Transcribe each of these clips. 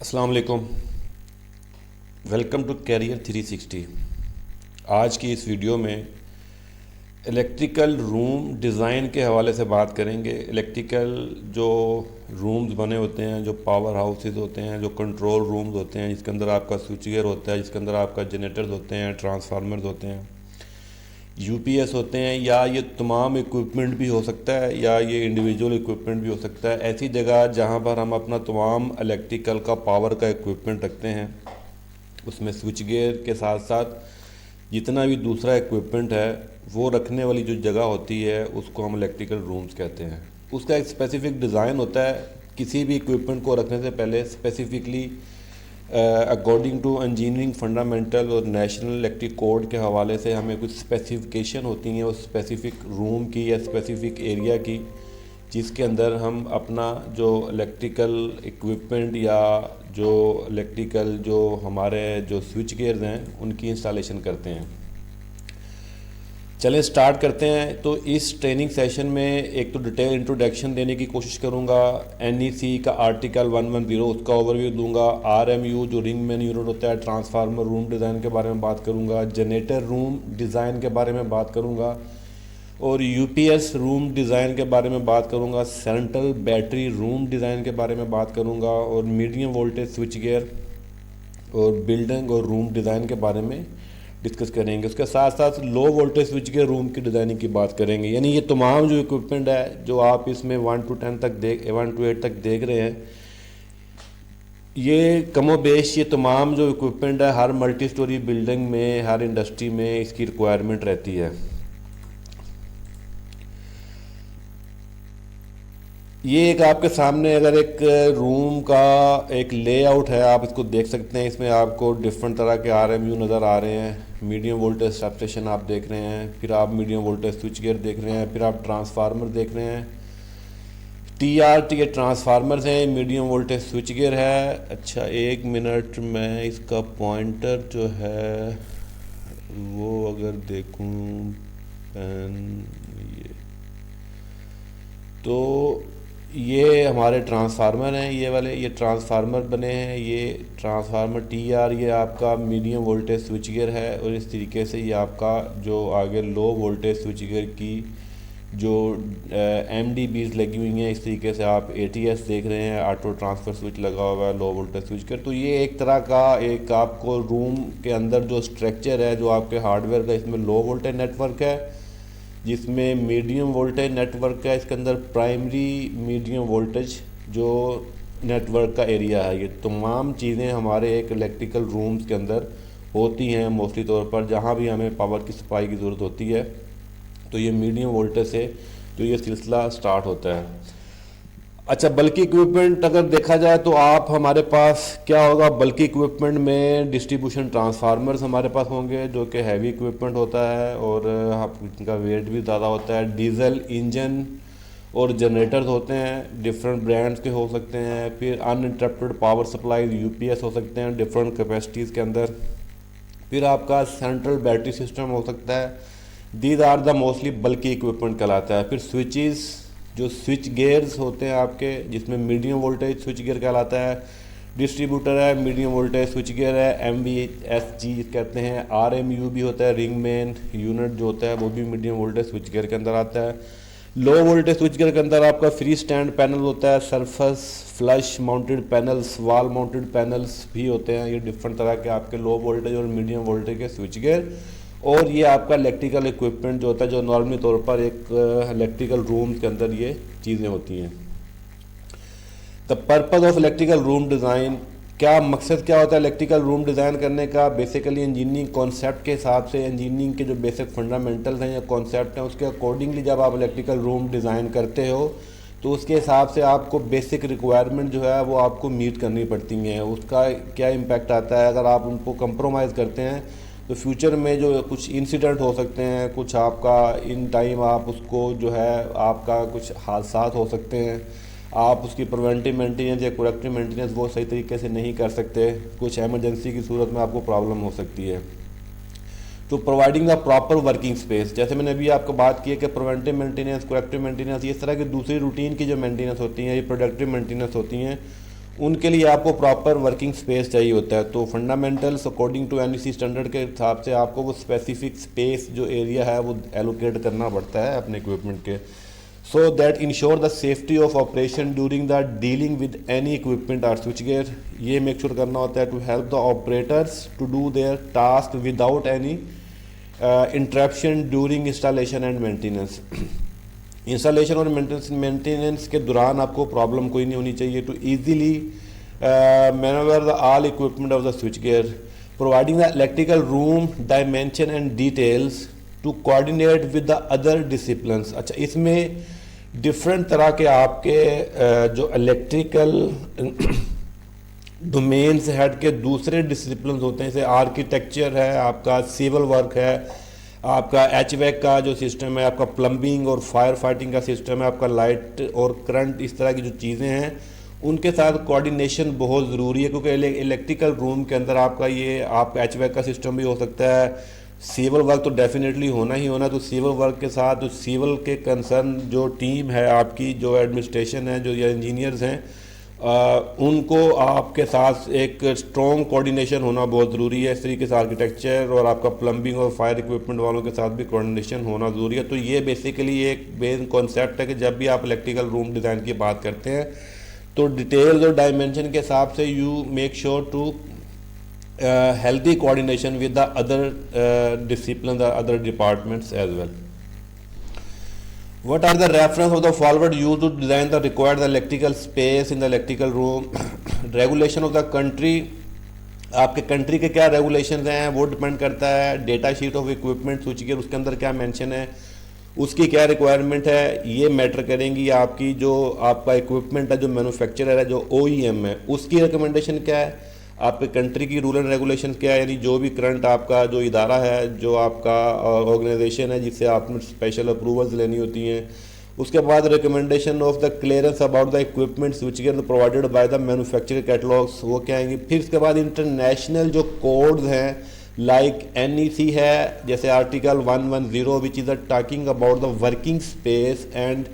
अस्सलाम वालेकुम। Welcome to career 360। आज की इस वीडियो में इलेक्ट्रिकल रूम डिज़ाइन के हवाले से बात करेंगे। इलेक्ट्रिकल जो रूम्स बने होते हैं, जो पावर हाउसेस होते हैं, जो कंट्रोल रूम्स होते हैं, जिसके अंदर आपका स्विच गियर होता है, जिसके अंदर आपका जनरेटर्स होते हैं, ट्रांसफार्मर्स होते हैं, यूपीएस होते हैं, या ये तमाम इक्विपमेंट भी हो सकता है या ये इंडिविजुअल इक्विपमेंट भी हो सकता है। ऐसी जगह जहाँ पर हम अपना तमाम इलेक्ट्रिकल का पावर का इक्विपमेंट रखते हैं, उसमें स्विच गियर के साथ साथ जितना भी दूसरा इक्विपमेंट है वो रखने वाली जो जगह होती है उसको हम इलेक्ट्रिकल रूम्स कहते हैं। उसका एक स्पेसिफिक डिज़ाइन होता है। किसी भी इक्विपमेंट को रखने से पहले specifically according to engineering fundamental और नेशनल इलेक्ट्रिक कोड के हवाले से हमें कुछ स्पेसिफिकेशन होती हैं उस स्पेसिफिक रूम की या स्पेसिफिक एरिया की, जिसके अंदर हम अपना जो इलेक्ट्रिकल इक्विपमेंट या जो इलेक्ट्रिकल जो हमारे जो स्विच गियर्स हैं उनकी इंस्टॉलेशन करते हैं। चलें स्टार्ट करते हैं। तो इस ट्रेनिंग सेशन में एक तो डिटेल इंट्रोडक्शन देने की कोशिश करूंगा, एनईसी का आर्टिकल 110 उसका ओवरव्यू दूंगा, आरएमयू जो रिंग मैन यूनिट होता है, ट्रांसफार्मर रूम डिज़ाइन के बारे में बात करूंगा, जनरेटर रूम डिज़ाइन के बारे में बात करूंगा और यूपीएस रूम डिज़ाइन के बारे में बात करूंगा, सेंट्रल बैटरी रूम डिज़ाइन के बारे में बात करूंगा और मीडियम वोल्टेज स्विच गियर और बिल्डिंग और रूम डिज़ाइन के बारे में डिस्कस करेंगे। उसके साथ साथ लो वोल्टेज स्विच के रूम की डिज़ाइनिंग की बात करेंगे। यानी ये तमाम जो इक्विपमेंट है जो आप इसमें 1 to 8 तक देख रहे हैं, ये कमोबेश ये तमाम जो इक्विपमेंट है हर मल्टी स्टोरी बिल्डिंग में, हर इंडस्ट्री में इसकी रिक्वायरमेंट रहती है। ये एक आपके सामने अगर एक रूम का एक लेआउट है, आप इसको देख सकते हैं। इसमें आपको डिफरेंट तरह के आरएमयू नज़र आ रहे हैं। मीडियम वोल्टेज सबस्टेशन आप देख रहे हैं, फिर आप मीडियम वोल्टेज स्विच गियर देख रहे हैं, फिर आप ट्रांसफार्मर देख रहे हैं। टीआरटी ये ट्रांसफार्मर्स हैं, मीडियम वोल्टेज स्विच गियर है। अच्छा, एक मिनट में इसका पॉइंटर जो है वो अगर देखूँ पेन, ये तो ये हमारे ट्रांसफार्मर हैं, ये वाले ये ट्रांसफार्मर बने हैं। ये ट्रांसफार्मर टीआर ये आपका मीडियम वोल्टेज स्विच गियर है और इस तरीके से ये आपका जो आगे लो वोल्टेज स्विच गियर की जो एमडीबीज लगी हुई हैं, इस तरीके से आप एटीएस देख रहे हैं, ऑटो ट्रांसफ़र स्विच लगा हुआ है, लो वोल्टेज स्विच गियर। तो ये एक तरह का एक आपको रूम के अंदर जो स्ट्रक्चर है जो आपके हार्डवेयर का, इसमें लो वोल्टेज नेटवर्क है, जिसमें मीडियम वोल्टेज नेटवर्क है, इसके अंदर प्राइमरी मीडियम वोल्टेज जो नेटवर्क का एरिया है। ये तमाम चीज़ें हमारे एक इलेक्ट्रिकल रूम्स के अंदर होती हैं मोस्टली तौर पर। जहाँ भी हमें पावर की सप्लाई की ज़रूरत होती है तो ये मीडियम वोल्टेज से तो ये सिलसिला स्टार्ट होता है। अच्छा, बल्कि इक्विपमेंट अगर देखा जाए तो आप हमारे पास क्या होगा, बल्कि इक्विपमेंट में डिस्ट्रीब्यूशन ट्रांसफार्मर्स हमारे पास होंगे जो कि हैवी इक्विपमेंट होता है और इनका वेट भी ज़्यादा होता है। डीजल इंजन और जनरेटर्स होते हैं, डिफरेंट ब्रांड्स के हो सकते हैं। फिर अनइंटरप्टेड पावर सप्लाई यूपीएस हो सकते हैं डिफरेंट कैपेसिटीज़ के अंदर। फिर आपका सेंट्रल बैटरी सिस्टम हो सकता है। दीज आर द मोस्टली बल्कि इक्विपमेंट कहलाता है। फिर स्विचेस जो स्विच गियर्स होते हैं आपके, जिसमें मीडियम वोल्टेज स्विच गियर कहलाता है। डिस्ट्रीब्यूटर है, मीडियम वोल्टेज स्विच गियर है, एमवीएसजी कहते हैं। आरएमयू भी होता है, रिंग मेन यूनिट जो होता है वो भी मीडियम वोल्टेज स्विच गियर के अंदर आता है। लो वोल्टेज स्विच गियर के अंदर आपका फ्री स्टैंड पैनल होता है, surface flush mounted panels, wall mounted panels भी होते हैं। ये डिफरेंट तरह के आपके लो वोल्टेज और मीडियम वोल्टेज के स्विच गियर। और ये आपका इलेक्ट्रिकल इक्विपमेंट जो होता है जो नॉर्मली तौर पर एक इलेक्ट्रिकल रूम के अंदर ये चीज़ें होती हैं। The purpose of electrical room design, क्या मकसद क्या होता है इलेक्ट्रिकल रूम डिज़ाइन करने का? बेसिकली इंजीनियरिंग कॉन्सेप्ट के हिसाब से, इंजीनियरिंग के जो बेसिक फंडामेंटल्स हैं या कॉन्सेप्ट हैं उसके अकॉर्डिंगली जब आप इलेक्ट्रिकल रूम डिज़ाइन करते हो तो उसके हिसाब से आपको बेसिक रिक्वायरमेंट जो है वो आपको मीट करनी पड़ती हैं। उसका क्या इम्पैक्ट आता है अगर आप उनको कंप्रोमाइज़ करते हैं तो फ्यूचर में जो कुछ इंसिडेंट हो सकते हैं, कुछ आपका इन टाइम आप उसको जो है आपका कुछ हादसात हो सकते हैं, आप उसकी प्रिवेंटिव मेंटेनेंस या करेक्टिव मेंटेनेंस वो सही तरीके से नहीं कर सकते, कुछ एमरजेंसी की सूरत में आपको प्रॉब्लम हो सकती है। तो providing the proper working space, जैसे मैंने अभी आपको बात की है कि प्रिवेंटिव मेंटेनेंस, करेक्टिव मेंटेनेंस, ये इस तरह की दूसरी रूटीन की जो मेंटेनेंस होती हैं, ये प्रोडक्टिव मेंटेनेंस होती हैं, उनके लिए आपको प्रॉपर वर्किंग स्पेस चाहिए होता है। तो fundamentals according to NEC standard के हिसाब से आपको वो स्पेसिफिक स्पेस जो एरिया है वो एलोकेट करना पड़ता है अपने इक्विपमेंट के, so that ensure the safety of operation during the dealing with any equipment और स्विच गियर। ये मेक श्योर करना होता है to help the operators to do their task without any interruption during installation and maintenance. Installation और maintenance के दौरान आपको problem कोई नहीं होनी चाहिए। To easily manoeuvre the all equipment of the switch gear, providing the electrical room dimension and details to coordinate with the other disciplines. अच्छा, इसमें डिफरेंट तरह के आपके जो इलेक्ट्रिकल डोमेन से हट के दूसरे डिसिप्लिन होते हैं, जैसे आर्किटेक्चर है, आपका सिविल वर्क है, आपका HVAC का जो सिस्टम है, आपका प्लम्बिंग और फायर फाइटिंग का सिस्टम है, आपका लाइट और करंट, इस तरह की जो चीज़ें हैं उनके साथ कोऑर्डिनेशन बहुत ज़रूरी है। क्योंकि इलेक्ट्रिकल रूम के अंदर आपका ये आपका HVAC का सिस्टम भी हो सकता है, सिविल वर्क तो डेफिनेटली होना ही होना। तो सिविल वर्क के साथ जो सिविल के कंसर्न जो टीम है आपकी, जो एडमिनिस्ट्रेशन है, जो या इंजीनियर्स हैं, उनको आपके साथ एक स्ट्रॉन्ग कोऑर्डिनेशन होना बहुत ज़रूरी है। इस तरीके से आर्किटेक्चर और आपका प्लम्बिंग और फायर इक्विपमेंट वालों के साथ भी कोऑर्डिनेशन होना ज़रूरी है। तो ये बेसिकली एक मेन कॉन्सेप्ट है कि जब भी आप इलेक्ट्रिकल रूम डिज़ाइन की बात करते हैं तो डिटेल्स और डायमेंशन के हिसाब से you make sure to healthy coordination with the other disciplines, the other departments as well. What are the reference of the forward used to design the required electrical space in the electrical room? Regulation of the country, आपके country के क्या regulation हैं वो depend करता है। Data sheet of equipment switch gear, उसके अंदर क्या मेंशन है, उसकी क्या रिक्वायरमेंट है, ये मैटर करेंगी। आपकी जो आपका इक्विपमेंट है, जो मैन्युफैक्चरर है, जो OEM है, उसकी रिकमेंडेशन क्या है, आपके कंट्री की रूल एंड रेगुलेशन क्या है, यानी जो भी करंट आपका जो इदारा है, जो आपका ऑर्गेनाइजेशन है जिससे आपने स्पेशल अप्रूवल्स लेनी होती हैं। उसके बाद recommendation of the clearance about the equipment switch gear provided by the manufacturer catalogues, वो क्या आएंगी। फिर इसके बाद इंटरनेशनल जो कोड्स हैं लाइक NEC है, जैसे article 110 which is talking about the working space and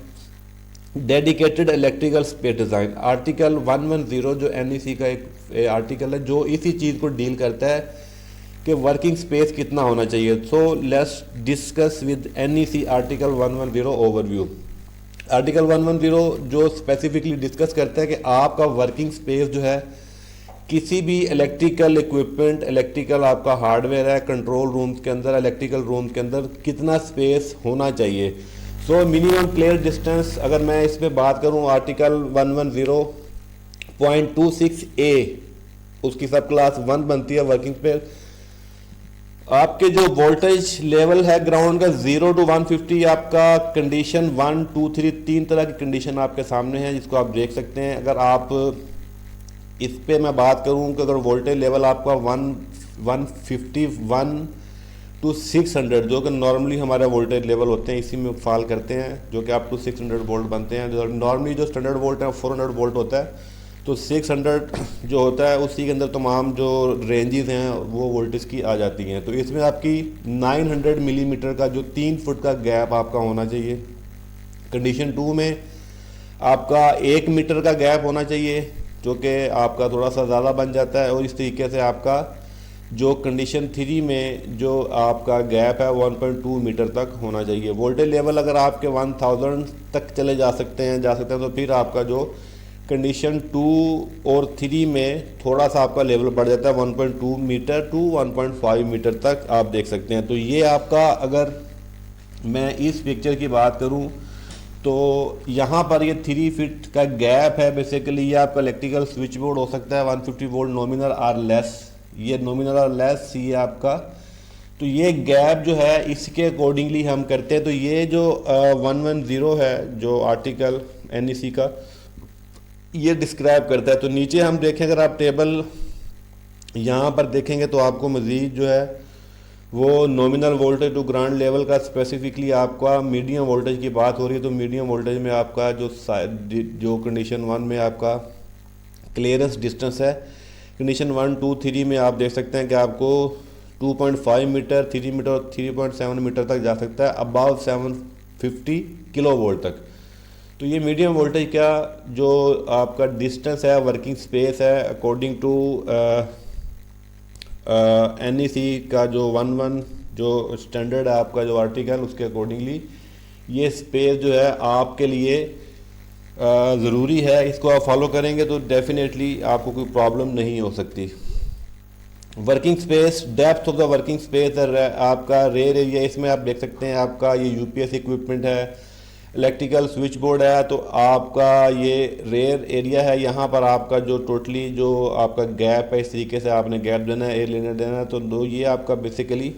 dedicated electrical space design. Article 110 जो NEC का एक आर्टिकल है जो इसी चीज़ को डील करता है कि वर्किंग स्पेस कितना होना चाहिए। So let's discuss with NEC article 110 overview. Article 110 जो स्पेसिफिकली डिस्कस करता है कि आपका वर्किंग स्पेस जो है किसी भी इलेक्ट्रिकल इक्विपमेंट, इलेक्ट्रिकल आपका हार्डवेयर है, कंट्रोल रूम्स के अंदर, इलेक्ट्रिकल रूम्स के अंदर कितना स्पेस होना चाहिए। सो मिनिमम क्लियर डिस्टेंस, अगर मैं इस पर बात करूं आर्टिकल 110.26A, उसकी सब क्लास 1 बनती है वर्किंग पे। आपके जो वोल्टेज लेवल है ग्राउंड का 0 to 150, आपका कंडीशन 1, 2, 3, 3 तरह की कंडीशन आपके सामने है जिसको आप देख सकते हैं। अगर आप इस पे मैं बात करूं कि अगर वोल्टेज लेवल आपका 151 to 600, जो कि नॉर्मली हमारे वोल्टेज लेवल होते हैं इसी में फॉल करते हैं, जो कि आप टू 600 वोल्ट बनते हैं। जो नॉर्मली जो स्टैंडर्ड वोल्ट है 400 वोल्ट होता है, तो 600 जो होता है उसी के अंदर तमाम जो रेंजेस हैं वो वोल्टेज की आ जाती हैं। तो इसमें आपकी 900 मिलीमीटर का जो 3 फुट का गैप आपका होना चाहिए। कंडीशन 2 में आपका 1 मीटर का गैप होना चाहिए, जो कि आपका थोड़ा सा ज़्यादा बन जाता है। और इस तरीके से आपका जो कंडीशन 3 में जो आपका गैप है 1.2 मीटर तक होना चाहिए। वोल्टेज लेवल अगर आपके 1000 तक चले जा सकते हैं तो फिर आपका जो कंडीशन 2 और 3 में थोड़ा सा आपका लेवल बढ़ जाता है 1.2 मीटर टू 1.5 मीटर तक आप देख सकते हैं। तो ये आपका, अगर मैं इस पिक्चर की बात करूं तो यहाँ पर ये 3 फीट का गैप है। बेसिकली ये आपका इलेक्ट्रिकल स्विच बोर्ड हो सकता है 150 वोल्ट नॉमिनल और लेस, ये नॉमिनल और लेस ये आपका। तो ये गैप जो है इसके अकॉर्डिंगली हम करते हैं। तो ये जो 110 है जो आर्टिकल NEC का, ये डिस्क्राइब करता है। तो नीचे हम देखें, अगर आप टेबल यहाँ पर देखेंगे तो आपको मज़ीद जो है वो nominal voltage to ground level का स्पेसिफिकली आपका मीडियम वोल्टेज की बात हो रही है। तो मीडियम वोल्टेज में आपका जो कंडीशन 1 में आपका क्लियरेंस डिस्टेंस है, कंडीशन 1, 2, 3 में आप देख सकते हैं कि आपको 2.5 मीटर, 3 मीटर और 3.7 मीटर तक जा सकता है, अबाव 750 किलो वोल्ट तक। तो ये मीडियम वोल्टेज का जो आपका डिस्टेंस है, वर्किंग स्पेस है, अकॉर्डिंग टू NEC का जो 11 जो स्टैंडर्ड है आपका जो आर्टिकल, उसके अकॉर्डिंगली ये स्पेस जो है आपके लिए ज़रूरी है। इसको आप फॉलो करेंगे तो डेफिनेटली आपको कोई प्रॉब्लम नहीं हो सकती। Working space, depth of the working space आपका रेयर एरिया, इसमें आप देख सकते हैं आपका ये UPS इक्विपमेंट है, इलेक्ट्रिकल स्विच बोर्ड है, तो आपका ये रेयर एरिया है। यहाँ पर आपका जो टोटली जो आपका गैप है, इस तरीके से आपने गैप देना है, एयर लेने देना है, तो दो ये आपका बेसिकली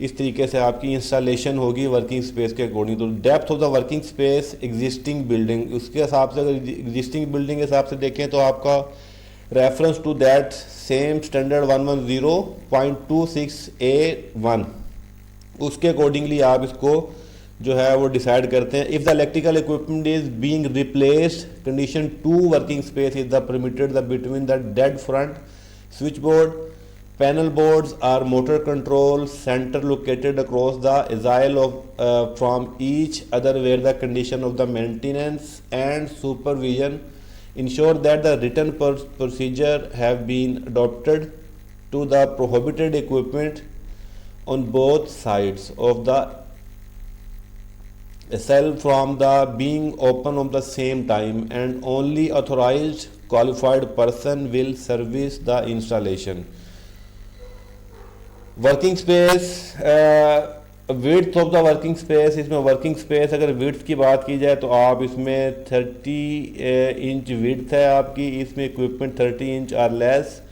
इस तरीके से आपकी इंस्टॉलेशन होगी वर्किंग स्पेस के अकॉर्डिंग। तो depth of the working space existing building, उसके हिसाब से अगर एग्जिस्टिंग बिल्डिंग के हिसाब से देखें तो आपका reference to that same standard 110.26A1, उसके अकॉर्डिंगली आप इसको जो है वो डिसाइड करते हैं। If the electrical equipment is being replaced, condition 2 working space is the permitted the between the dead front switch board, panel boards are motor control center located across the aisle of from each other, where the condition of the maintenance and supervision ensure that the written procedure have been adopted to the prohibited equipment on both sides of the cell from the being open of the same time, and only authorized qualified person will service the installation. Working space, width of the working space, इसमें working space अगर width की बात की जाए तो आप इसमें 30 inch width है आपकी, इसमें इक्विपमेंट 30 इंच आर लेस,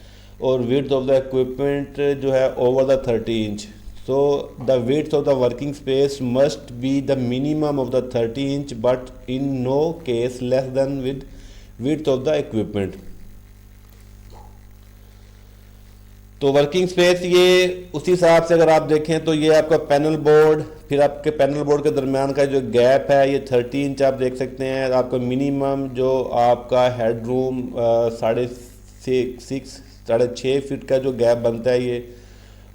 और विड्थ ऑफ द इक्विपमेंट जो है over the 30 inch. So the width of the working space must be the minimum of the 30 inch, but in no case less than with width of the equipment. तो working space ये उसी हिसाब से अगर आप देखें तो ये आपका पैनल बोर्ड, फिर आपके पैनल बोर्ड के दरमियान का जो गैप है ये 30 इंच आप देख सकते हैं। आपका मिनिमम जो आपका हेड रूम 6.5 फीट का जो गैप बनता है ये,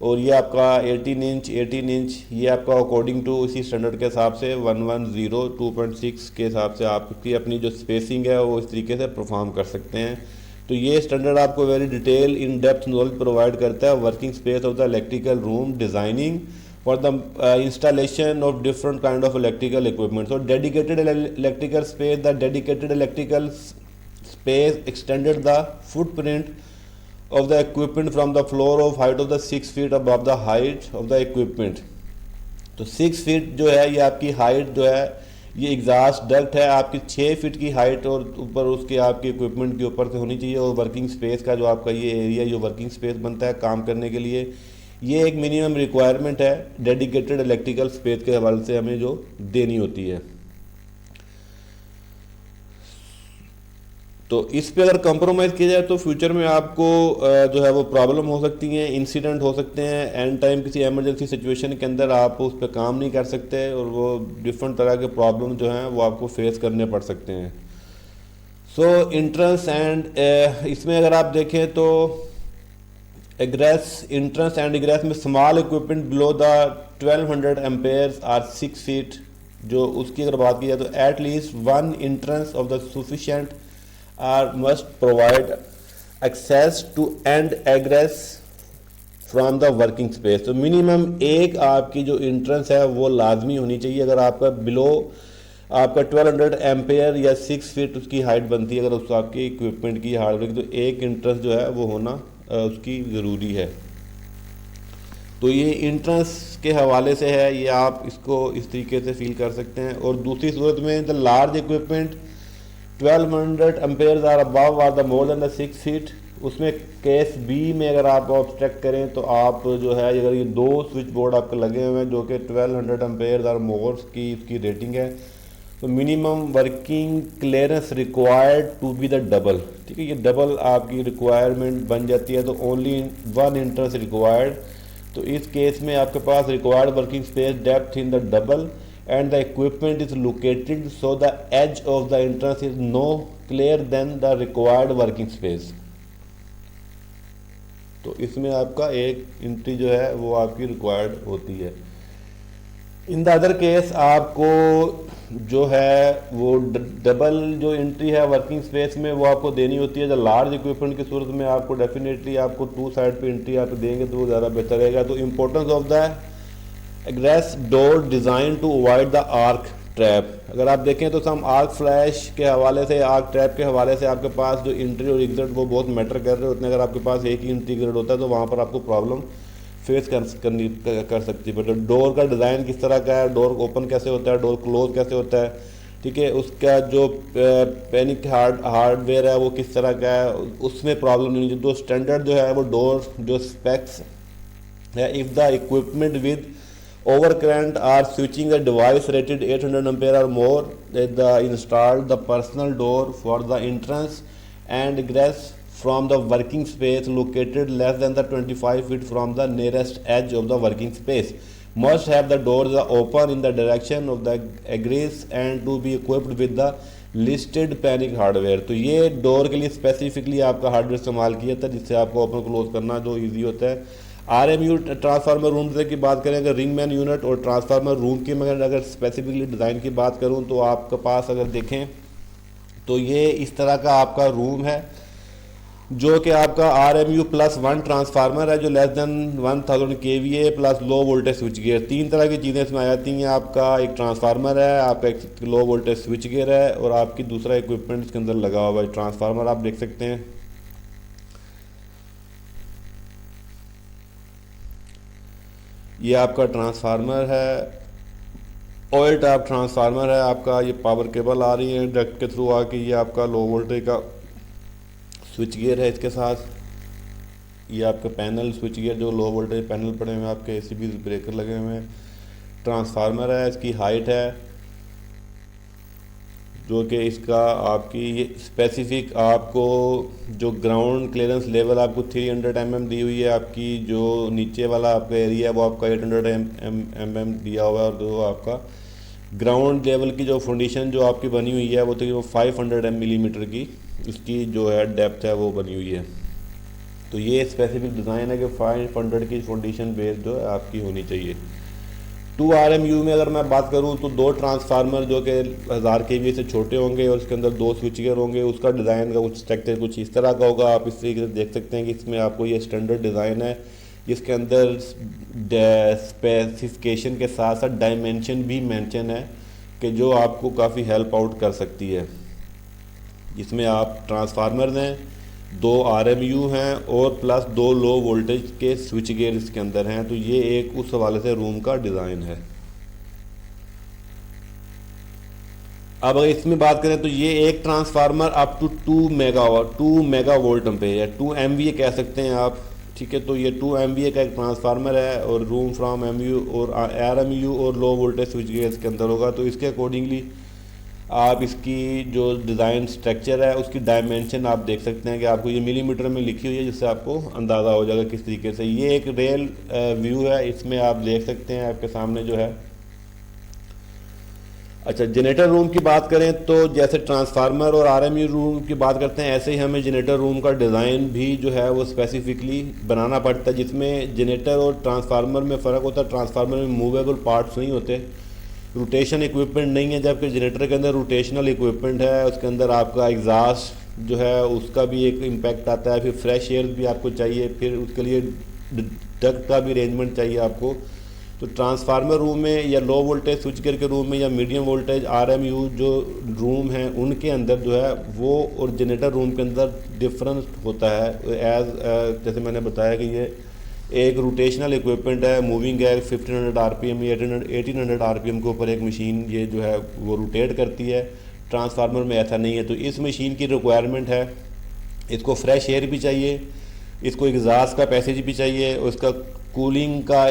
और ये आपका 18 इंच ये आपका अकॉर्डिंग टू इसी स्टैंडर्ड के हिसाब से 110.2.6 के हिसाब से आपकी अपनी जो स्पेसिंग है वो इस तरीके से परफॉर्म कर सकते हैं। तो ये स्टैंडर्ड आपको very detail in depth knowledge provide करता है working space of the electrical room designing for the installation of different kind of electrical equipment. So dedicated electrical space, the dedicated electrical space extended the footprint of the equipment from the floor of height of the 6 feet above the height of the equipment। तो 6 feet जो है ये आपकी height जो है ये exhaust duct है आपकी 6 फीट की हाइट, और ऊपर उसके आपके इक्विपमेंट के ऊपर से होनी चाहिए। और वर्किंग स्पेस का जो आपका ये एरिया जो वर्किंग स्पेस बनता है काम करने के लिए, ये एक मिनिमम रिक्वायरमेंट है डेडिकेटेड इलेक्ट्रिकल स्पेस के हवाले से हमें जो देनी होती है। तो इस पे अगर कंप्रोमाइज़ किया जाए तो फ्यूचर में आपको जो है वो प्रॉब्लम हो सकती हैं, इंसिडेंट हो सकते हैं, एंड टाइम किसी एमरजेंसी सिचुएशन के अंदर आप उस पर काम नहीं कर सकते, और वो डिफरेंट तरह के प्रॉब्लम जो हैं वो आपको फेस करने पड़ सकते हैं। सो इंट्रेंस एंड इसमें अगर आप देखें तो एग्रेस, इंट्रेंस एंड एग्रेस में small equipment below the 1200 amperes or 6 feet, जो उसकी अगर बात की जाए तो at least one entrance of the sufficient or must provide access to and egress from the working space. तो मिनिमम एक आपकी जो इंट्रेंस है वो लाजमी होनी चाहिए। अगर आपका बिलो आपका 1200 एम्पेयर या 6 फीट उसकी हाइट बनती है, अगर उस आपकी इक्विपमेंट की हार्डवेयर की, तो एक इंट्रेंस जो है वो होना उसकी ज़रूरी है। तो ये इंट्रेंस के हवाले से है, ये आप इसको इस तरीके से फील कर सकते हैं। और दूसरी सूरत में the large equipment 1200 amperes or above or the more than the 6 feet, उसमें केस बी में अगर आप ऑब्स्ट्रैक्ट करें तो आप जो है अगर ये 2 स्विच बोर्ड आपके लगे हुए हैं जो कि 1200 एम्पेयर्स आर मोर की इसकी रेटिंग है, तो minimum working clearance required to be the double. ठीक है, ये डबल आपकी रिक्वायरमेंट बन जाती है, तो ओनली वन इंट्रेंस रिक्वायर्ड। तो इस केस में आपके पास required working space depth in the double and the equipment is located so the edge of the entrance is no clearer than the required working space। तो इसमें आपका एक entry जो है वो आपकी रिक्वायर्ड होती है। इन द अदर केस आपको जो है वो डबल जो एंट्री है वर्किंग स्पेस में वो आपको देनी होती है। जो लार्ज इक्विपमेंट की सूरत में आपको डेफिनेटली आपको 2 साइड पे एंट्री आप देंगे तो वो ज़्यादा बेहतर रहेगा। तो importance of the egress door design to avoid the arc trap. अगर आप देखें तो हम आर्क फ्लैश के हवाले से, आर्क ट्रैप के हवाले से आपके पास जो एंट्री और एग्जिट वो बहुत मैटर कर रहे होते हैं। अगर आपके पास एक ही एंट्री एग्जिट होता है तो वहाँ पर आपको प्रॉब्लम फेस कर सकती है। तो डोर का डिज़ाइन किस तरह का है, डोर ओपन कैसे होता है, डोर क्लोज कैसे होता है, ठीक है, उसका जो पैनिक हार्डवेयर है वो किस तरह का है, उसमें प्रॉब्लम नहीं होगी। जो स्टैंडर्ड जो है वो डोर जो स्पेक्स है, if the equipment with overcurrent or switching a device rated 800 ampere or more, the installed the personal door for the entrance and egress from the working space located less than the 25 feet from the nearest edge of the working space must have the doors open in the direction of the egress and to be equipped with the listed panic hardware. तो ये door के लिए specifically आपका hardware इस्तेमाल किया था जिससे आपको ओपन क्लोज करना जो इजी होता है। RMU ट्रांसफार्मर रूम की बात करें, अगर रिंग मैन यूनिट और ट्रांसफार्मर रूम की मैं अगर स्पेसिफिकली डिज़ाइन की बात करूं तो आपके पास अगर देखें तो ये इस तरह का आपका रूम है जो कि आपका RMU+1 ट्रांसफार्मर है जो less than 1000 kVA plus low voltage switch gear. 3 तरह की चीज़ें इसमें आ जाती हैं। आपका एक ट्रांसफार्मर है, आपका एक लो वोल्टेज स्विच गियर है और आपकी दूसरा इक्विपमेंट इसके अंदर लगा हुआ है। ट्रांसफार्मर आप देख सकते हैं, ये आपका ट्रांसफार्मर है, ऑयल टैप ट्रांसफार्मर है आपका। ये पावर केबल आ रही है डक्ट के थ्रू आके, ये आपका लो वोल्टेज का स्विच गियर है। इसके साथ ये आपका पैनल स्विच गियर जो लो वोल्टेज पैनल पड़े हुए हैं, आपके ACB ब्रेकर लगे हुए हैं। ट्रांसफार्मर है, इसकी हाइट है जो कि इसका आपकी ये स्पेसिफिक आपको जो ग्राउंड क्लियरेंस लेवल आपको 300 mm दी हुई है। आपकी जो नीचे वाला आपका एरिया है वो आपका 800 mm दिया हुआ है और जो आपका ग्राउंड लेवल की जो फाउंडेशन जो आपकी बनी हुई है वो तकरीबन 500 मिलीमीटर की इसकी जो है डेप्थ है वो बनी हुई है। तो ये स्पेसिफिक डिज़ाइन है कि 500 की फाउंडेशन बेस जो है आपकी होनी चाहिए। 2 RMU में अगर मैं बात करूं तो 2 ट्रांसफार्मर जो कि 1000 kVA से छोटे होंगे और इसके अंदर 2 स्विच गियर होंगे। उसका डिज़ाइन का कुछ स्ट्रक्चर कुछ इस तरह का होगा। आप इस तरीके से देख सकते हैं कि इसमें आपको ये स्टैंडर्ड डिज़ाइन है जिसके अंदर स्पेसिफिकेशन के साथ साथ डायमेंशन भी मेंशन है कि जो आपको काफ़ी हेल्प आउट कर सकती है। जिसमें आप ट्रांसफार्मर हैं, 2 RMU हैं और प्लस 2 लो वोल्टेज के स्विच गियर इसके अंदर हैं। तो ये एक उस हवाले से रूम का डिज़ाइन है। अब अगर इसमें बात करें तो ये एक transformer up to 2 mega volt ampere है, 2 MVA कह सकते हैं आप, ठीक है। तो ये 2 MVA का एक ट्रांसफार्मर है और रूम फ्रॉम MU और RMU और लो वोल्टेज स्विच गियर इसके अंदर होगा। तो इसके अकॉर्डिंगली आप इसकी जो डिज़ाइन स्ट्रक्चर है उसकी डायमेंशन आप देख सकते हैं कि आपको ये मिलीमीटर में लिखी हुई है जिससे आपको अंदाज़ा हो जाएगा किस तरीके से। ये एक रियल व्यू है, इसमें आप देख सकते हैं आपके सामने जो है। अच्छा, जनरेटर रूम की बात करें तो जैसे ट्रांसफार्मर और RMU रूम की बात करते हैं ऐसे ही हमें जनरेटर रूम का डिज़ाइन भी जो है वो स्पेसिफिकली बनाना पड़ता है। जिसमें जनरेटर और ट्रांसफार्मर में फ़र्क होता है। ट्रांसफार्मर में मूवेबल पार्ट्स नहीं होते, रोटेशन इक्विपमेंट नहीं है, जबकि जनरेटर के अंदर रोटेशनल इक्विपमेंट है। उसके अंदर आपका एग्जॉस्ट जो है उसका भी एक इम्पैक्ट आता है, फिर फ्रेश एयर भी आपको चाहिए, फिर उसके लिए डक्ट का भी अरेंजमेंट चाहिए आपको। तो ट्रांसफार्मर रूम में या लो वोल्टेज स्विच गियर के रूम में या मीडियम वोल्टेज RMU जो रूम हैं उनके अंदर जो है वो और जनरेटर रूम के अंदर डिफरेंस होता है। जैसे मैंने बताया कि ये एक रोटेशनल इक्विपमेंट है, मूविंग है, 1500 RPM या 1800 RPM के ऊपर एक मशीन ये जो है वो रोटेट करती है। ट्रांसफार्मर में ऐसा नहीं है। तो इस मशीन की रिक्वायरमेंट है, इसको फ्रेश एयर भी चाहिए, इसको एग्जॉस्ट का पैसेज भी चाहिए और इसका कूलिंग का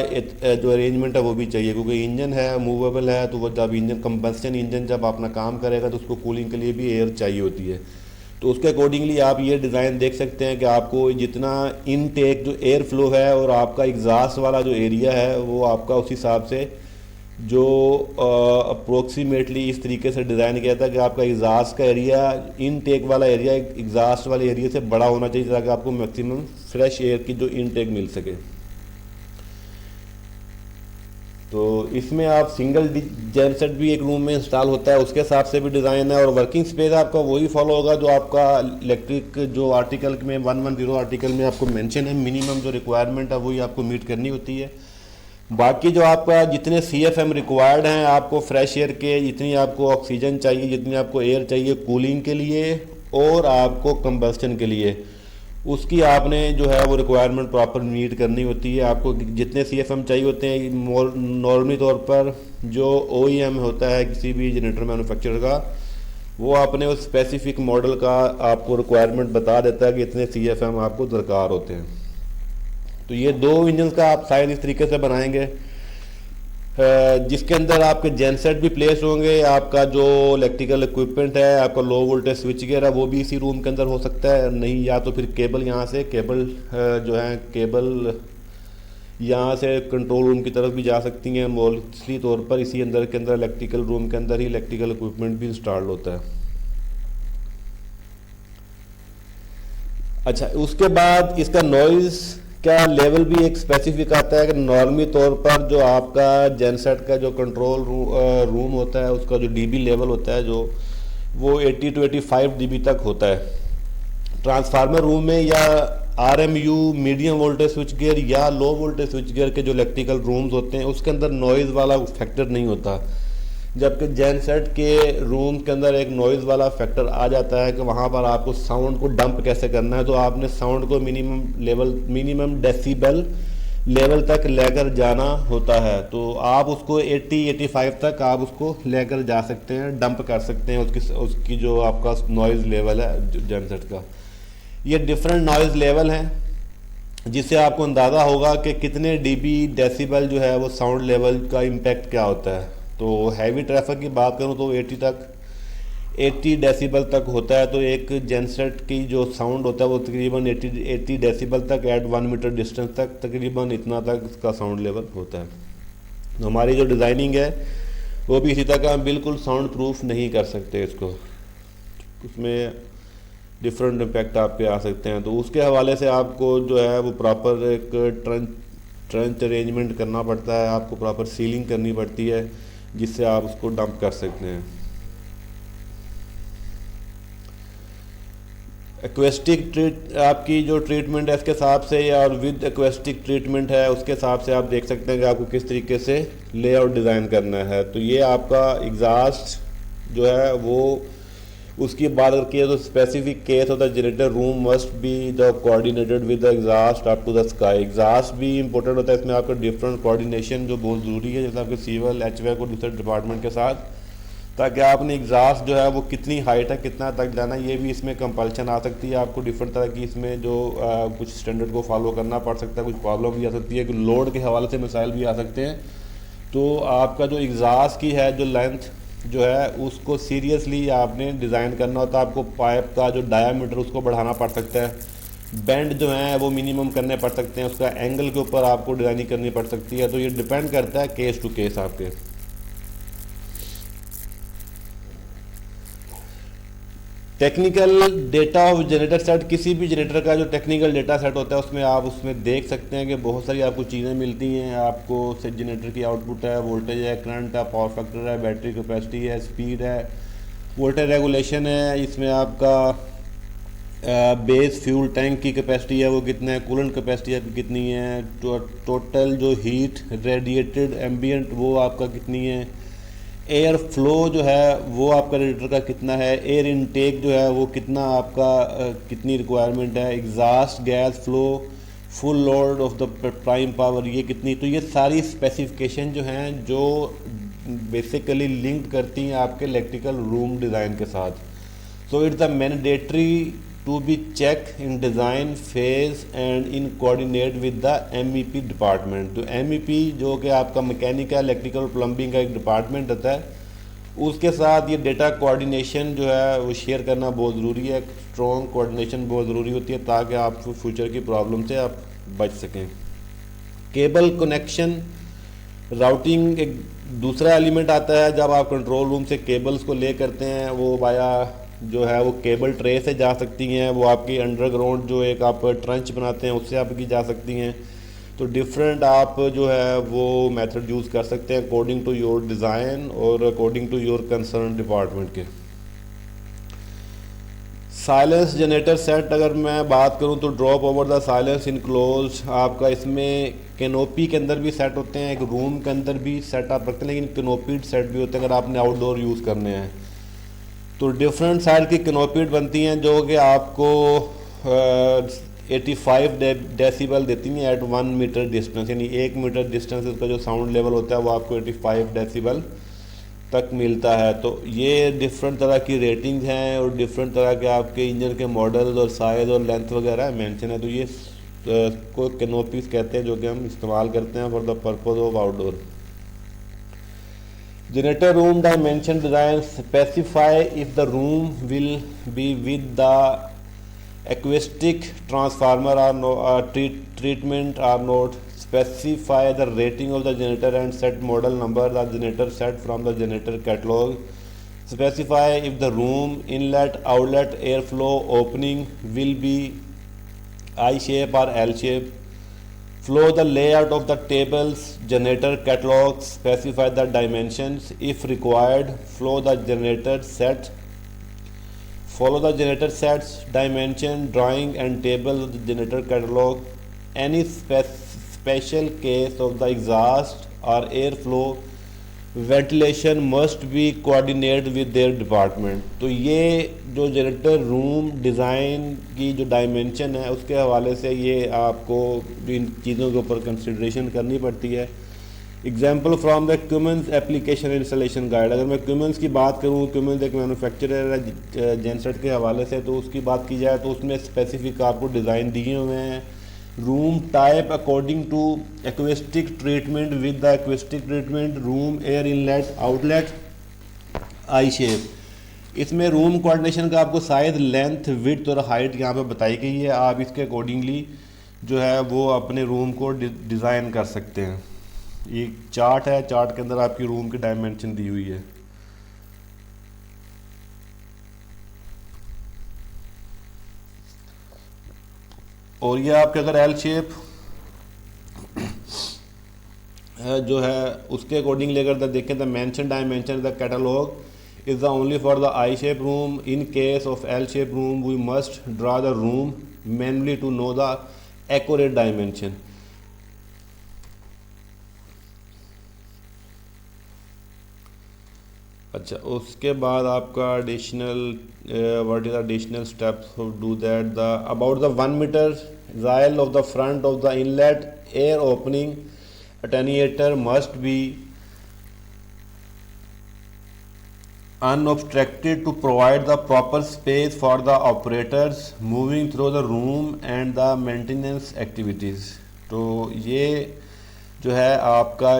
जो अरेंजमेंट है वो भी चाहिए, क्योंकि इंजन है मूवेबल है। तो वो जब इंजन कंबस्टन इंजन जब अपना काम करेगा तो उसको कूलिंग के लिए भी एयर चाहिए होती है। तो उसके अकॉर्डिंगली आप ये डिज़ाइन देख सकते हैं कि आपको जितना इनटेक जो एयर फ्लो है और आपका एग्जॉस्ट वाला जो एरिया है वो आपका उस हिसाब से जो अप्रोक्सीमेटली इस तरीके से डिज़ाइन किया था कि आपका एग्जॉस्ट का एरिया इनटेक वाला एरिया एग्जॉस्ट वाले एरिया से बड़ा होना चाहिए ताकि आपको मैक्सिमम फ्रेश एयर की जो इनटेक मिल सके। तो इसमें आप सिंगल जेन सेट भी एक रूम में इंस्टॉल होता है, उसके हिसाब से भी डिज़ाइन है। और वर्किंग स्पेस आपका वही फॉलो होगा जो आपका इलेक्ट्रिक जो आर्टिकल में 110 आर्टिकल में आपको मेंशन है। मिनिमम जो रिक्वायरमेंट है वही आपको मीट करनी होती है। बाकी जो आपका जितने CFM रिक्वायर्ड हैं आपको फ्रेश एयर के, जितनी आपको ऑक्सीजन चाहिए, जितनी आपको एयर चाहिए कूलिंग के लिए और आपको कंबस्टन के लिए, उसकी आपने जो है वो रिक्वायरमेंट प्रॉपर मीट करनी होती है। आपको जितने CFM चाहिए होते हैं नॉर्मली तौर पर जो OEM होता है किसी भी जनरेटर मैन्युफैक्चरर का, वो आपने उस स्पेसिफिक मॉडल का आपको रिक्वायरमेंट बता देता है कि इतने CFM आपको दरकार होते हैं। तो ये 2 इंजन का आप शायद इस तरीके से बनाएंगे जिसके अंदर आपके जेनसेट भी प्लेस होंगे, आपका जो इलेक्ट्रिकल इक्विपमेंट है, आपका लो वोल्टेज स्विच गियर है वो भी इसी रूम के अंदर हो सकता है। नहीं या तो फिर केबल यहाँ से केबल जो है केबल यहाँ से कंट्रोल रूम की तरफ भी जा सकती हैं। मोस्टली तौर पर इसी अंदर के अंदर इलेक्ट्रिकल रूम के अंदर ही इलेक्ट्रिकल इक्विपमेंट भी इंस्टॉल होता है। अच्छा, उसके बाद इसका नॉइज़ का लेवल भी एक स्पेसिफिक आता है कि नॉर्मली तौर पर जो आपका जेनसेट का जो कंट्रोल रूम होता है उसका जो डीबी लेवल होता है जो वो 80 to 85 dB तक होता है। ट्रांसफार्मर रूम में या RMU medium voltage switch gear या लो वोल्टेज स्विच गियर के जो इलेक्ट्रिकल रूम्स होते हैं उसके अंदर नॉइज़ वाला फैक्टर नहीं होता, जबकि जेनसेट के रूम के अंदर एक नॉइज़ वाला फैक्टर आ जाता है कि वहाँ पर आपको साउंड को डंप कैसे करना है। तो आपने साउंड को मिनिमम डेसिबल लेवल तक लेकर जाना होता है। तो आप उसको 80-85 तक आप उसको लेकर जा सकते हैं, डंप कर सकते हैं उसकी जो आपका नॉइज़ लेवल है जेनसेट का। ये डिफरेंट नॉइज़ लेवल हैं जिससे आपको अंदाज़ा होगा कि कितने dB डेसिबल जो है वो साउंड लेवल का इम्पेक्ट क्या होता है। तो हैवी ट्रैफिक की बात करूं तो 80 डेसिबल तक होता है। तो एक जेनसेट की जो साउंड होता है वो तकरीबन 80 डेसिबल तक एट 1 मीटर डिस्टेंस तक तकरीबन इतना तक इसका साउंड लेवल होता है। तो हमारी जो डिज़ाइनिंग है वो भी इसी तक हम बिल्कुल साउंड प्रूफ नहीं कर सकते इसको, उसमें डिफरेंट इम्पैक्ट आपके आ सकते हैं। तो उसके हवाले से आपको जो है वो प्रॉपर एक ट्रंच अरेंजमेंट करना पड़ता है, आपको प्रॉपर सीलिंग करनी पड़ती है जिससे आप उसको डंप कर सकते हैं। एक्वेस्टिक आपकी जो ट्रीटमेंट है इसके हिसाब से और विद एक्वेस्टिक ट्रीटमेंट है उसके हिसाब से आप देख सकते हैं कि आपको किस तरीके से लेआउट डिज़ाइन करना है। तो ये आपका एग्जॉस्ट जो है वो उसकी बात किया तो स्पेसिफिक केस होता है generator room must be the coordinated with the exhaust up to the sky. Exhaust भी इंपॉर्टेंट होता है, इसमें आपका डिफरेंट कोऑर्डिनेशन जो बहुत ज़रूरी है, जैसे आपके सिविल HVAC को दूसरे डिपार्टमेंट के साथ, ताकि आपने एग्जॉस्ट जो है वो कितनी हाइट है कितना तक जाना है ये भी इसमें कंपल्शन आ सकती है। आपको डिफरेंट तरह की इसमें जो कुछ स्टैंडर्ड को फॉलो करना पड़ सकता है, कुछ प्रॉब्लम भी आ सकती है कि लोड के हवाले से मिसाइल भी आ सकते हैं। तो आपका जो एग्जॉस्ट की है जो लेंथ जो है उसको सीरियसली आपने डिज़ाइन करना होता है। आपको पाइप का जो डायामीटर उसको बढ़ाना पड़ सकता है, बेंड जो है वो मिनिमम करने पड़ सकते हैं, उसका एंगल के ऊपर आपको डिज़ाइनिंग करनी पड़ सकती है। तो ये डिपेंड करता है केस टू केस आपके। Technical data of generator set, किसी भी जनरेटर का जो टेक्निकल डेटा सेट होता है उसमें आप उसमें देख सकते हैं कि बहुत सारी आपको चीज़ें मिलती हैं। आपको जनरेटर की आउटपुट है, वोल्टेज है, करंट है, पावर फैक्टर है, बैटरी कैपेसिटी है, स्पीड है, वोल्टेज रेगुलेशन है, इसमें आपका बेस फ्यूल टैंक की कैपेसिटी है वो कितना है, कूलेंट कैपेसिटी है कितनी है, टोटल जो हीट रेडिएटेड एम्बियंट वो आपका कितनी है, एयर फ्लो जो है वो आपका रेडिएटर का कितना है, एयर इनटेक जो है वो कितना आपका कितनी रिक्वायरमेंट है, exhaust gas flow, full load of the prime power ये कितनी। तो ये सारी स्पेसिफिकेशन जो हैं जो बेसिकली लिंक करती हैं आपके इलेक्ट्रिकल रूम डिज़ाइन के साथ। So it's the mandatory to be check in design phase and in coordinate with the MEP department. तो MEP जो कि आपका मैकेनिकल इलेक्ट्रिकल प्लम्बिंग का एक डिपार्टमेंट होता है, उसके साथ ये डेटा कोऑर्डिनेशन जो है वो शेयर करना बहुत ज़रूरी है। स्ट्रॉन्ग कोऑर्डिनेशन बहुत ज़रूरी होती है ताकि आप फ्यूचर की प्रॉब्लम से आप बच सकें। केबल कनेक्शन राउटिंग एक दूसरा एलिमेंट आता है। जब आप कंट्रोल रूम से केबल्स को ले करते हैं वो वाया जो है वो केबल ट्रे से जा सकती हैं, वो आपकी अंडरग्राउंड जो एक आप ट्रंच बनाते हैं उससे आपकी जा सकती हैं। तो डिफरेंट आप जो है वो मेथड यूज़ कर सकते हैं अकॉर्डिंग टू योर डिज़ाइन और according to your concern department के। साइलेंस जनरेटर सेट अगर मैं बात करूं तो drop over the silence enclose आपका इसमें कैनोपी के अंदर भी सेट होते हैं, एक रूम के अंदर भी सेट आप रखते हैं, लेकिन कैनोपीड सेट भी होते हैं अगर आपने आउटडोर यूज़ करने हैं। तो डिफरेंट साइज की कैनोपीड बनती हैं जो कि आपको 85 डेसिबल देती हैं एट 1 मीटर डिस्टेंस, यानी 1 मीटर डिस्टेंस इसका जो साउंड लेवल होता है वो आपको 85 डेसिबल तक मिलता है। तो ये डिफरेंट तरह की रेटिंग्स हैं और डिफरेंट तरह के आपके इंजन के मॉडल्स और साइज़ और लेंथ वगैरह मेंशन है। तो ये को कैनोपीज कहते हैं जो कि हम इस्तेमाल करते हैं for the purpose of outdoor. Generator room dimension design specify if the room will be with the acoustic transformer or no treatment or not. Specify the rating of the generator and set model number the generator set from the generator catalog. Specify if the room inlet outlet airflow opening will be I shape or L shape. Flow the layout of the tables generator catalog. Specify the dimensions if required. Flow the generator set. Follow the generator sets, dimension, drawing and table of the generator catalog. Any special case of the exhaust or airflow ventilation must be coordinated with their department. तो ये जो generator room design की जो dimension है उसके हवाले से ये आपको इन चीज़ों के ऊपर कंसिडरेशन करनी पड़ती है। Example from the Cummins application installation guide. अगर मैं क्यूमेंस की बात करूँ, क्यूमेंस एक मैन्युफैक्चरर है जेनसेट के हवाले से, तो उसकी बात की जाए तो उसमें स्पेसिफिक आपको डिज़ाइन दिए हुए हैं। Room type according to acoustic treatment with the acoustic treatment, room air inlet outlet I shape. इसमें रूम कोऑर्डिनेशन का आपको साइज, लेंथ, विड्थ और हाइट यहाँ पे बताई गई है। आप इसके अकॉर्डिंगली जो है वो अपने रूम को डिज़ाइन कर सकते हैं। ये चार्ट है, चार्ट के अंदर आपकी रूम की डायमेंशन दी हुई है। और ये आपके अगर एल शेप जो है उसके अकॉर्डिंग लेकर देखें the mention dimension the catalogue is the only for the I shape room. In case of L shape room we must draw the room manually to know the accurate dimension. अच्छा, उसके बाद आपका additional what is additional steps do that the about the 1 metre जाइल of the front of the inlet air opening attenuator must be unobstructed to provide the proper space for the operators moving through the room and the maintenance activities। तो ये जो है आपका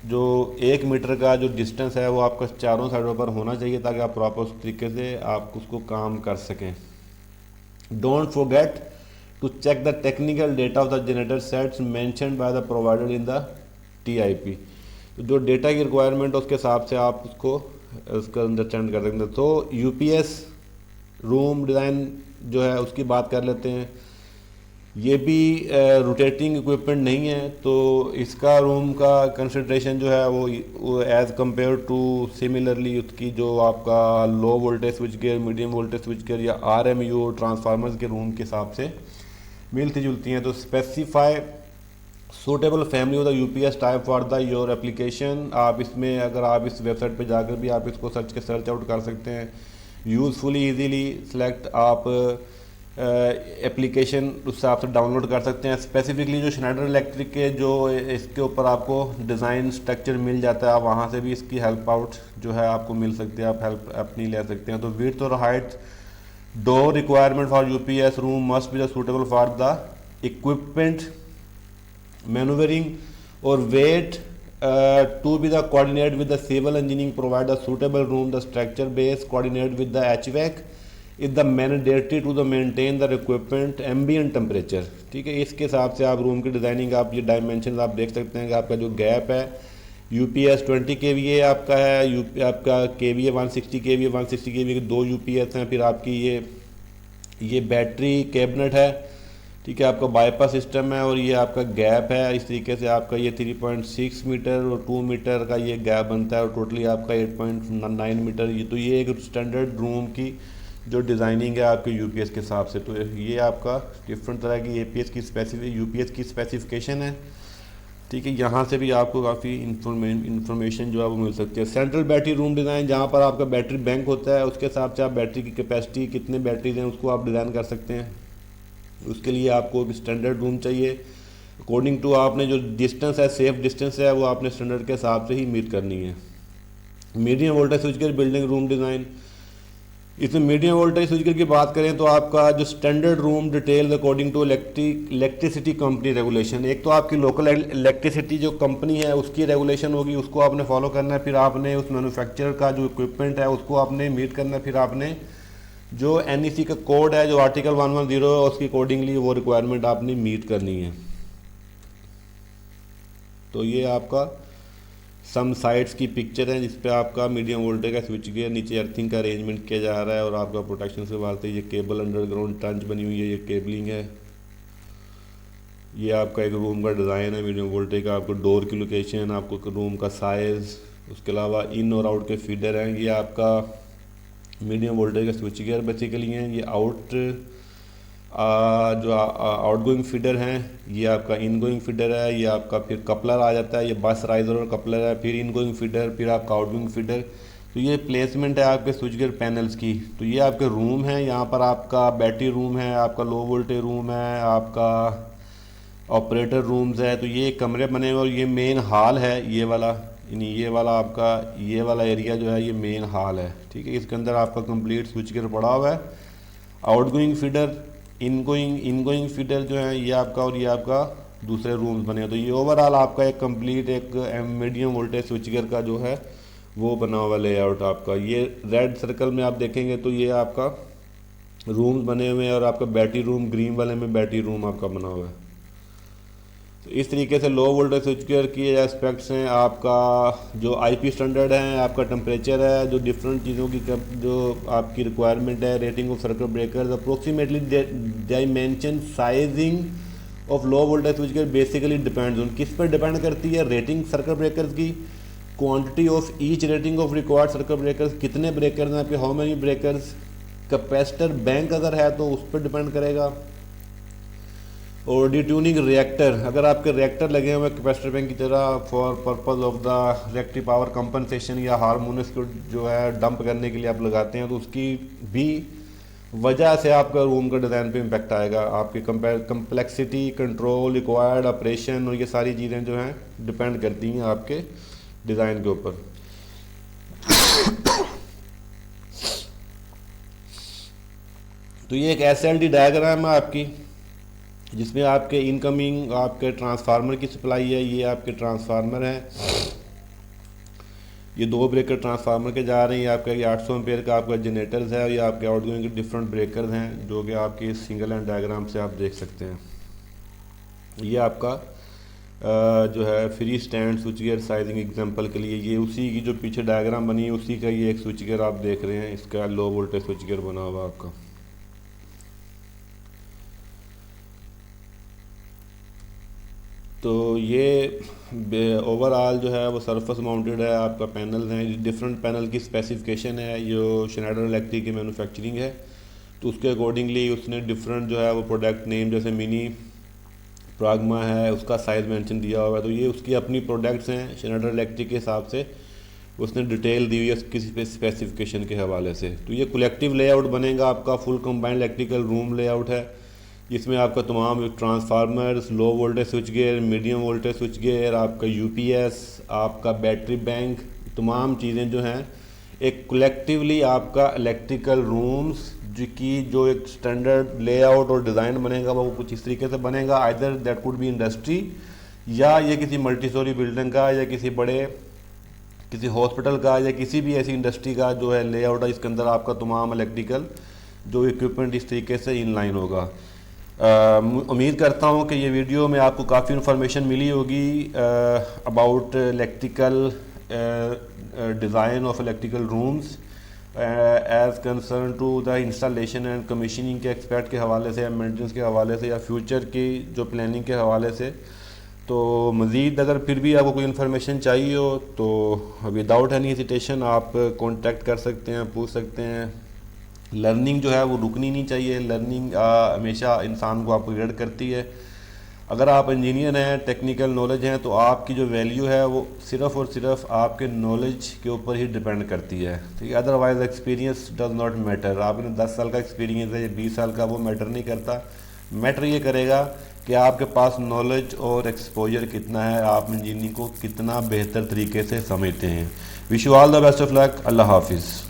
जो 1 metre का जो distance है वो आपका चारों साइडों पर होना चाहिए ताकि आप प्रॉपर उस तरीके से आप उसको काम कर सकें। Don't forget to check the technical data of the generator sets mentioned by the provider in the TIP। तो जो डेटा की रिक्वायरमेंट है उसके हिसाब से आप उसका अंडरस्टैंड कर सकते हैं। तो UPS रूम डिज़ाइन जो है उसकी बात कर लेते हैं। ये भी रोटेटिंग इक्विपमेंट नहीं है, तो इसका रूम का कंसिडरेशन जो है वो एज़ कंपेयर टू सिमिलरली उसकी जो आपका low voltage switch gear, medium voltage switch gear या RMU ट्रांसफार्मर्स के रूम के हिसाब से मिलती जुलती हैं। तो specify suitable family of the UPS type for the your application. आप इसमें अगर आप इस वेबसाइट पे जाकर भी आप इसको सर्च आउट कर सकते हैं। यूज़फुली इजीली सेलेक्ट आप एप्लीकेशन उस हिसाब से डाउनलोड कर सकते हैं। स्पेसिफिकली जो श्नाइडर इलेक्ट्रिक के जो इसके ऊपर आपको डिज़ाइन स्ट्रक्चर मिल जाता है, आप वहाँ से भी इसकी हेल्प आउट जो है आपको मिल सकती है, आप हेल्प अपनी ले सकते हैं। तो विड्थ और height door requirement for UPS room must be the suitable for the equipment maneuvering or weight to be the coordinate with the civil engineering provide a suitable room the structure base coordinate with the HVAC is the mandatory to the maintain the equipment ambient temperature। ठीक है, इसके हिसाब से आप room की designing आप ये dimension आप देख सकते हैं कि आपका जो गैप है UPS 20 kVA आपका है, आपका KVA 160 kVA 160 kVA के 2 UPS हैं। फिर आपकी ये बैटरी कैबिनेट है, ठीक है। आपका बाईपास सिस्टम है और ये आपका गैप है, इस तरीके से आपका ये 3.6 मीटर और 2 मीटर का ये गैप बनता है और टोटली आपका 8.9 मीटर। ये तो ये एक स्टैंडर्ड रूम की जो डिज़ाइनिंग है आपके यूपीएस के हिसाब से। तो ये आपका डिफरेंट तरह की यूपीएस की स्पेसिफिकेशन है। ठीक है, यहाँ से भी आपको काफ़ी इंफॉर्मेशन जो है वो मिल सकती है। सेंट्रल बैटरी रूम डिज़ाइन, जहाँ पर आपका बैटरी बैंक होता है, उसके हिसाब से आप बैटरी की कैपेसिटी कितने बैटरीज हैं उसको आप डिज़ाइन कर सकते हैं। उसके लिए आपको एक स्टैंडर्ड रूम चाहिए। अकॉर्डिंग टू आपने जो डिस्टेंस है, सेफ डिस्टेंस है, वो आपने स्टैंडर्ड के हिसाब से ही मीट करनी है। Medium voltage switchgear building room design, इसमें मीडियम वोल्टेज स्विचगेयर की बात करें तो आपका जो standard room details according to electricity company regulation, एक तो आपकी लोकल इलेक्ट्रिसिटी जो कंपनी है उसकी रेगुलेशन होगी, उसको आपने फॉलो करना है। फिर आपने उस मैन्युफैक्चरर का जो इक्विपमेंट है उसको आपने मीट करना है। फिर आपने जो NEC का कोड है, जो आर्टिकल 110 है, उसकी अकॉर्डिंगली वो रिक्वायरमेंट आपने मीट करनी है। तो ये आपका सम साइट्स की पिक्चर है जिस पे आपका मीडियम वोल्टेज का स्विच गियर, नीचे अर्थिंग का अरेंजमेंट किया जा रहा है और आपका प्रोटेक्शन से बात है। ये केबल अंडरग्राउंड ट्रंच बनी हुई है, ये केबलिंग है। ये आपका एक रूम का डिज़ाइन है मीडियम वोल्टेज का, आपको डोर की लोकेशन, आपको रूम का साइज़, उसके अलावा इन और आउट के फीडर हैं। ये आपका मीडियम वोल्टेज का स्विच गियर बेसिकली हैं। ये जो आउटगोइंग फीडर हैं, ये आपका इनगोइंग फीडर है। ये आपका फिर कपलर आ जाता है, ये बस राइजर और कपलर है, फिर इनगोइंग फीडर, फिर आपका आउटगोइंग फीडर। तो ये प्लेसमेंट है आपके स्विच गियर पैनल्स की। तो ये आपके रूम हैं, यहाँ पर आपका बैटरी रूम है, आपका लो वोल्टेज रूम है, आपका ऑपरेटर रूम्स है। तो ये कमरे बने हुए और ये मेन हॉल है, ये वाला, यानी ये वाला एरिया जो है ये मेन हॉल है। ठीक है, इसके अंदर आपका कंप्लीट स्विच गियर पड़ा हुआ है। आउटगोइंग फीडर, इनगोइंग फीडर जो है ये आपका, और ये आपका दूसरे रूम्स बने हैं। तो ये ओवरऑल आपका एक कंप्लीट एक मीडियम वोल्टेज स्विच गियर का जो है वो बना हुआ लेआउट आपका। ये रेड सर्कल में आप देखेंगे तो ये आपका रूम्स बने हुए हैं और आपका बैटरी रूम ग्रीन वाले में बैटरी रूम आपका बना हुआ है। तो इस तरीके से लो वोल्टेज स्विच गियर की एस्पेक्ट्स हैं। आपका जो IP स्टैंडर्ड है, आपका टेम्परेचर है, जो डिफरेंट चीज़ों की जो आपकी रिक्वायरमेंट है, rating of circuit breakers, approximately dimension sizing of low voltage switch gear basically depends on, किस पर डिपेंड करती है? रेटिंग सर्किट ब्रेकर्स की, quantity of each rating of required circuit breakers, कितने ब्रेकर्स हैं आपके, how many breakers, capacitor bank अगर है तो उस पर डिपेंड करेगा, और डिट्यूनिंग रिएक्टर, अगर आपके रिएक्टर लगे हुए कैपेसिटर बैंक की तरह for purpose of the reactive power compensation या हार्मोनिक्स को जो है डंप करने के लिए आप लगाते हैं, तो उसकी भी वजह से आपका रूम का डिज़ाइन पे इम्पैक्ट आएगा। आपकी कम्प्लेक्सिटी, कंट्रोल, रिक्वायर्ड ऑपरेशन और ये सारी चीज़ें जो हैं डिपेंड करती हैं आपके डिज़ाइन के ऊपर। तो ये एक SLD डायग्राम है आपकी, जिसमें आपके इनकमिंग आपके ट्रांसफार्मर की सप्लाई है। ये आपके ट्रांसफार्मर हैं, ये 2 ब्रेकर ट्रांसफार्मर के जा रहे हैं। ये आपका 800 एम्पेयर का आपका जनरेटर्स है, और ये आपके आउटगोइंग के डिफरेंट ब्रेकर्स हैं जो कि आपके सिंगल एंड डायग्राम से आप देख सकते हैं। ये आपका जो है free stand switch gear sizing example के लिए, ये उसी की जो पीछे डायग्राम बनी है उसी का ये एक स्विच गियर आप देख रहे हैं। इसका लो वोल्टेज स्विच गियर बना हुआ आपका। तो ये ओवरऑल जो है वो सरफेस माउंटेड है, आपका पैनल हैं, डिफरेंट पैनल की स्पेसिफिकेशन है। जो श्नाइडर इलेक्ट्रिक की मैन्युफैक्चरिंग है तो उसके अकॉर्डिंगली उसने डिफरेंट जो है वो प्रोडक्ट नेम, जैसे मिनी प्राग्मा है, उसका साइज़ मेंशन दिया हुआ है। तो ये उसकी अपनी प्रोडक्ट्स हैं, श्नाइडर इलेक्ट्रिक के हिसाब से उसने डिटेल दी हुई है किसी स्पेसिफिकेशन के हवाले से। तो ये कलेक्टिव लेआउट बनेगा आपका, full combined electrical room layout है, जिसमें आपका तमाम transformers, low voltage switch gear, medium voltage switch gear, आपका UPS, आपका बैटरी बैंक, तमाम चीज़ें जो हैं एक कलेक्टिवली आपका इलेक्ट्रिकल रूम्स जो एक स्टैंडर्ड लेआउट और डिज़ाइन बनेगा वो कुछ इस तरीके से बनेगा। Either that could be industry, या ये किसी मल्टी स्टोरी बिल्डिंग का, या किसी हॉस्पिटल का, या किसी भी ऐसी इंडस्ट्री का जो है लेआउट है, इसके अंदर आपका तमाम इलेक्ट्रिकल जो इक्विपमेंट इस तरीके से इनलाइन होगा। उम्मीद करता हूँ कि ये वीडियो में आपको काफ़ी इन्फॉर्मेशन मिली होगी about electrical design of electrical rooms. As concern to the installation and commissioning के एक्सपर्ट के हवाले से या मेंटेनेंस के हवाले से या फ्यूचर की जो प्लानिंग के हवाले से। तो मज़ीद अगर फिर भी आपको कोई इन्फॉर्मेशन चाहिए हो तो विदाउट एनी हेजिटेशन आप कांटेक्ट कर सकते हैं, पूछ सकते हैं। लर्निंग जो है वो रुकनी नहीं चाहिए, लर्निंग हमेशा इंसान को अपग्रेड करती है। अगर आप इंजीनियर हैं, टेक्निकल नॉलेज हैं, तो आपकी जो वैल्यू है वो सिर्फ़ और सिर्फ आपके नॉलेज के ऊपर ही डिपेंड करती है, ठीक है। Otherwise experience does not matter. आपने 10 साल का एक्सपीरियंस है या 20 साल का, वो मैटर नहीं करता। मैटर ये करेगा कि आपके पास नॉलेज और एक्सपोजर कितना है, आप इंजीनियरिंग को कितना बेहतर तरीके से समझते हैं। Wish you all the best of luck. अल्लाह हाफिज़।